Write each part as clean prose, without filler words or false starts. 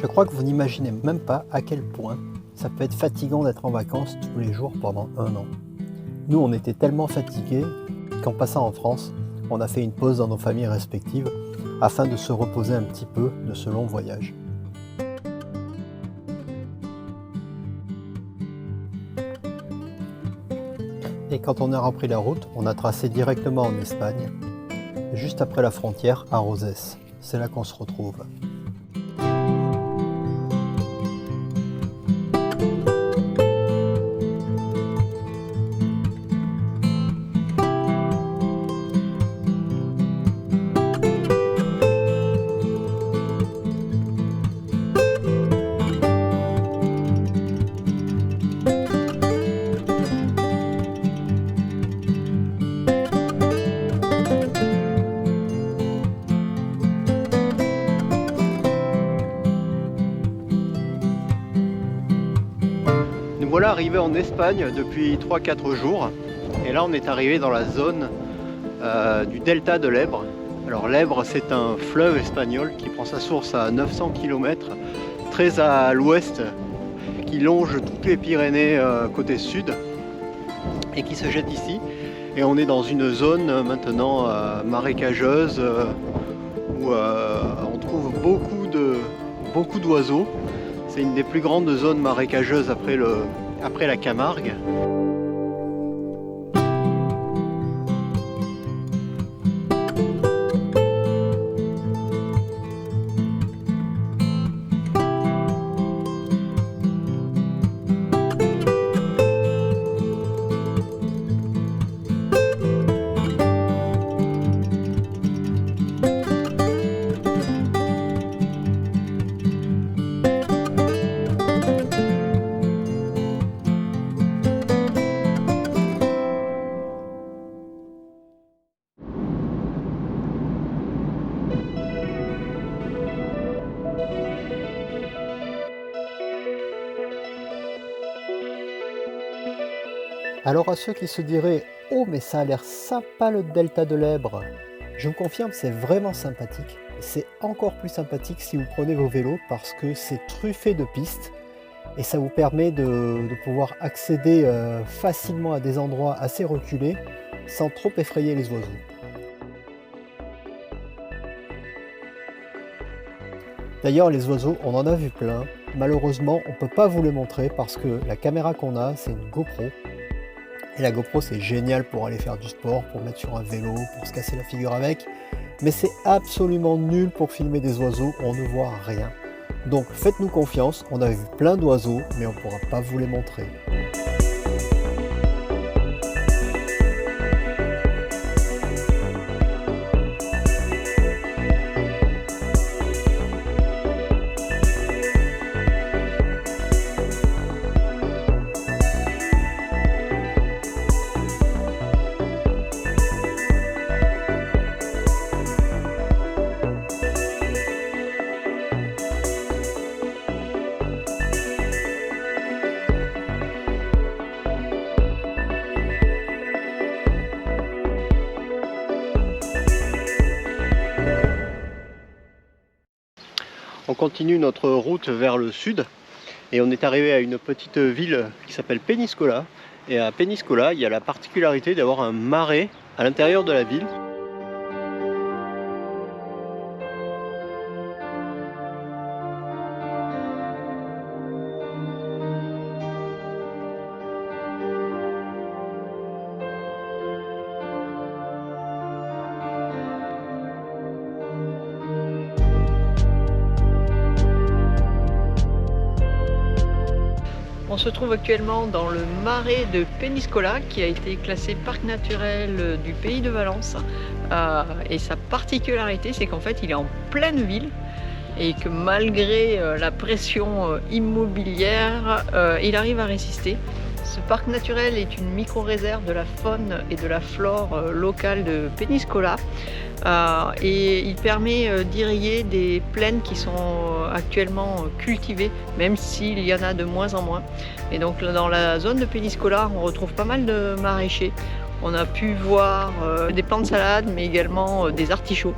Je crois que vous n'imaginez même pas à quel point ça peut être fatigant d'être en vacances tous les jours pendant 1 an. Nous, on était tellement fatigués qu'en passant en France, on a fait une pause dans nos familles respectives afin de se reposer un petit peu de ce long voyage. Et quand on a repris la route, on a tracé directement en Espagne, juste après la frontière à Roses. C'est là qu'on se retrouve. Nous voilà arrivés en Espagne depuis 3-4 jours et là on est arrivé dans la zone du delta de l'Èbre. Alors l'Èbre, c'est un fleuve espagnol qui prend sa source à 900 km très à l'ouest, qui longe toutes les Pyrénées côté sud et qui se jette ici. Et on est dans une zone maintenant marécageuse où on trouve beaucoup d'oiseaux. C'est une des plus grandes zones marécageuses après la Camargue. Alors à ceux qui se diraient « Oh mais ça a l'air sympa le delta de l'Èbre », je vous confirme c'est vraiment sympathique. C'est encore plus sympathique si vous prenez vos vélos parce que c'est truffé de pistes et ça vous permet de pouvoir accéder facilement à des endroits assez reculés sans trop effrayer les oiseaux. D'ailleurs les oiseaux, on en a vu plein. Malheureusement on ne peut pas vous les montrer parce que la caméra qu'on a c'est une GoPro. Et la GoPro c'est génial pour aller faire du sport, pour mettre sur un vélo, pour se casser la figure avec. Mais c'est absolument nul pour filmer des oiseaux, on ne voit rien. Donc faites-nous confiance, on a vu plein d'oiseaux, mais on ne pourra pas vous les montrer. On continue notre route vers le sud et on est arrivé à une petite ville qui s'appelle Peñíscola. Et à Peñíscola, il y a la particularité d'avoir un marais à l'intérieur de la ville. On se trouve actuellement dans le marais de Peñíscola qui a été classé parc naturel du Pays de Valence et sa particularité c'est qu'en fait il est en pleine ville et que malgré la pression immobilière il arrive à résister. Ce parc naturel est une micro-réserve de la faune et de la flore locale de Peñíscola et il permet d'irriguer des plaines qui sont actuellement cultivées, même s'il y en a de moins en moins. Et donc dans la zone de Peñíscola, on retrouve pas mal de maraîchers. On a pu voir des plants de salade, mais également des artichauts.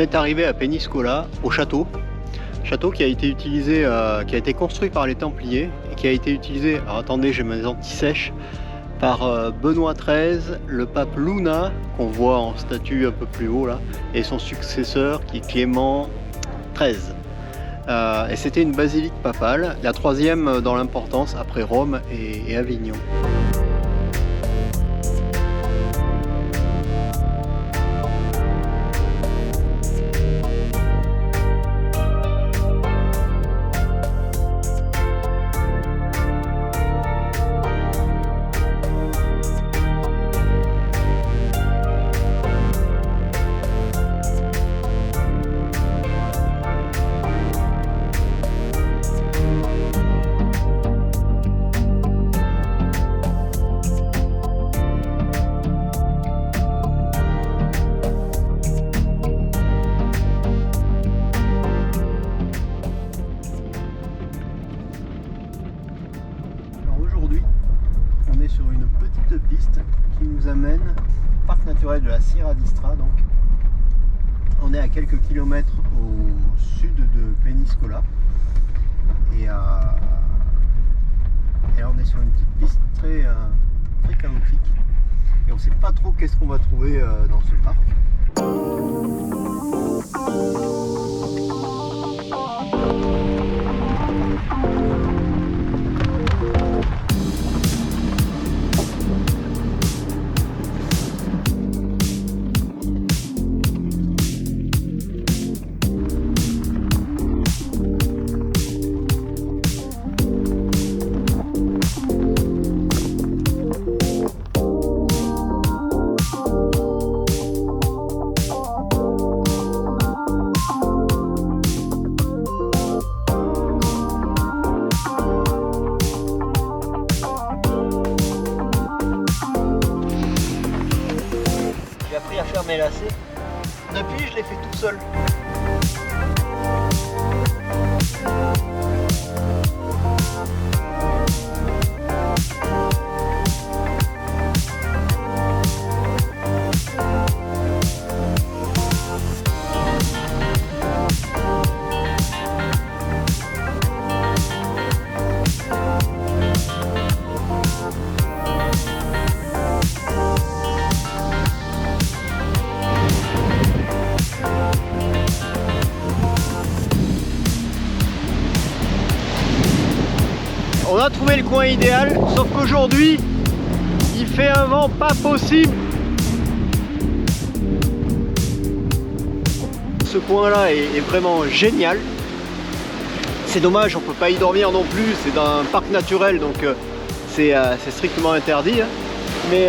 est arrivé à Peñíscola, au château. Château qui a été utilisé, qui a été construit par les Templiers et qui a été utilisé, alors attendez, j'ai mes anti-sèches, par Benoît XIII, le pape Luna, qu'on voit en statue un peu plus haut là, et son successeur qui est Clément XIII. Et c'était une basilique papale, la troisième dans l'importance après Rome et Avignon. Aujourd'hui, on est sur une petite piste qui nous amène au parc naturel de la Sierra d'Istra. Donc, on est à quelques kilomètres au sud de Peñíscola et là on est sur une petite piste très chaotique et on ne sait pas trop qu'est-ce qu'on va trouver dans ce parc. J'ai appris à faire mes lacets. Depuis, je les fais tout seul. On a trouvé le coin idéal, sauf qu'aujourd'hui, il fait un vent pas possible. Ce coin-là est vraiment génial. C'est dommage, on peut pas y dormir non plus, c'est dans un parc naturel, donc c'est strictement interdit. Hein. Mais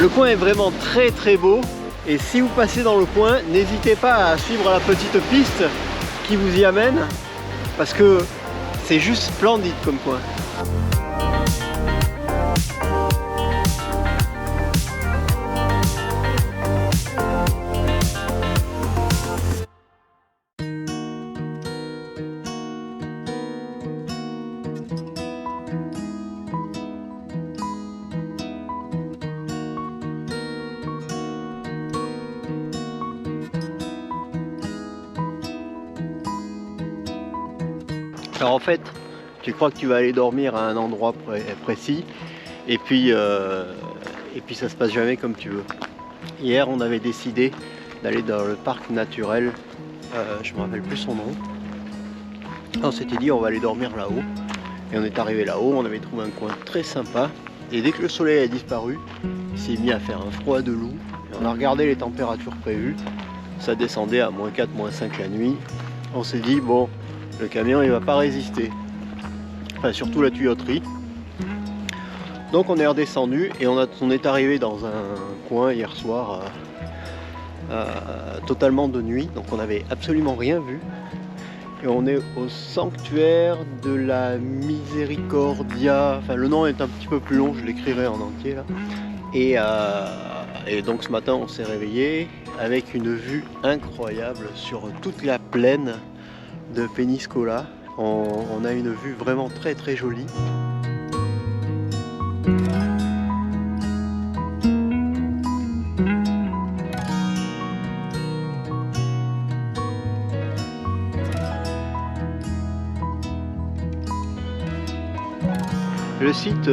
le coin est vraiment très très beau. Et si vous passez dans le coin, n'hésitez pas à suivre la petite piste qui vous y amène, parce que c'est juste splendide comme coin. Alors en fait, tu crois que tu vas aller dormir à un endroit précis et puis ça se passe jamais comme tu veux. Hier, on avait décidé d'aller dans le parc naturel, je me rappelle plus son nom. On s'était dit on va aller dormir là-haut et on est arrivé là-haut, on avait trouvé un coin très sympa et dès que le soleil a disparu, il s'est mis à faire un froid de loup et on a regardé les températures prévues, ça descendait à -4, -5 la nuit. On s'est dit bon, le camion il va pas résister, enfin surtout la tuyauterie. Donc on est redescendu et on est arrivé dans un coin hier soir totalement de nuit, donc on n'avait absolument rien vu. Et on est au sanctuaire de la Misericordia, enfin le nom est un petit peu plus long, je l'écrirai en entier là. Et donc ce matin on s'est réveillé avec une vue incroyable sur toute la plaine de Peñíscola. On a une vue vraiment très très jolie. Le site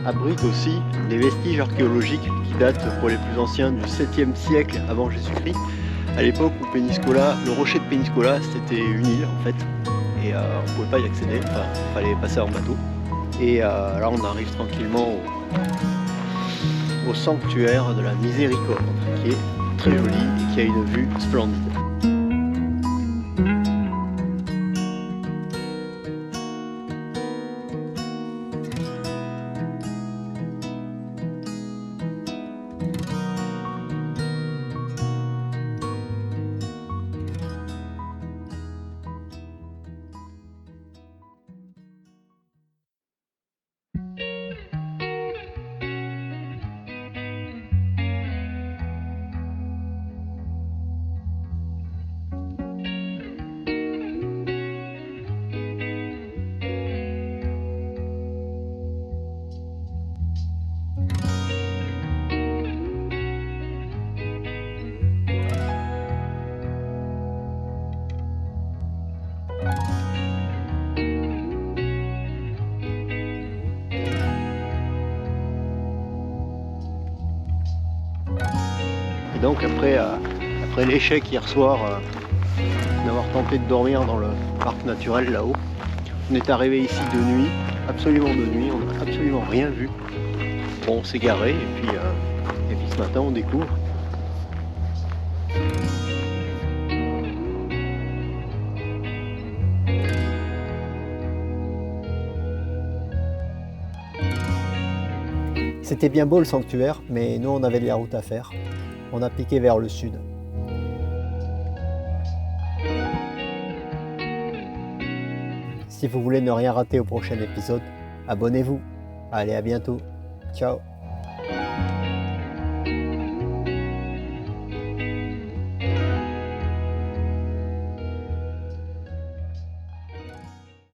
abrite aussi des vestiges archéologiques qui datent pour les plus anciens du 7e siècle avant Jésus-Christ. À l'époque où Péniscola, le rocher de Péniscola, c'était une île en fait, et on ne pouvait pas y accéder, enfin il fallait passer en bateau. Et là on arrive tranquillement au sanctuaire de la Miséricorde, qui est très joli et qui a une vue splendide. Et donc après l'échec hier soir d'avoir tenté de dormir dans le parc naturel là-haut, on est arrivé ici de nuit, absolument de nuit, on n'a absolument rien vu. Bon, on s'est garé et puis ce matin on découvre. C'était bien beau le sanctuaire, mais nous on avait de la route à faire. On a piqué vers le sud. Si vous voulez ne rien rater au prochain épisode, abonnez-vous. Allez, à bientôt. Ciao.